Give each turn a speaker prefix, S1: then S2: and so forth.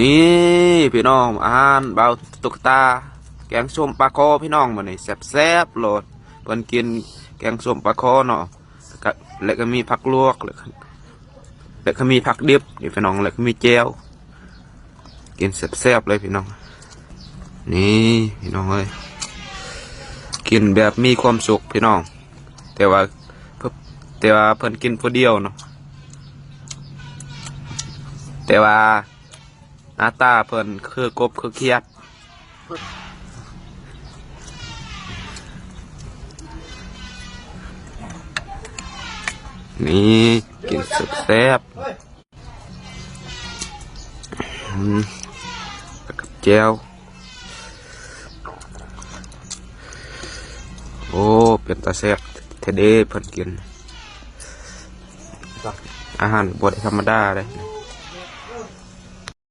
S1: นี่พี่น้องอาหารเบาตุกตาแกงส้มปลาคอพี่น้องมันนี่แซ่บๆโหลดเพิ่นกินแกงส้มปลาคอเนาะแล้วก็มีผักลวกแล้วก็มีผักดิบนี่พี่น้องแล้วก็มีแจ่วกินแซ่บๆเลยพี่น้องนี่พี่น้องเอ้ยกินแบบมีความสุขพี่น้องแต่ว่าเพิ่นกินผู้เดียวเนาะแต่ว่าหน้าตาเพิ่นคือกบคือเครียดนี่กินแซ่บกับแจ่วโอ้เป็นตาแซ่บเทเดเพิ่นกินอาหารบดธรรมดาเลย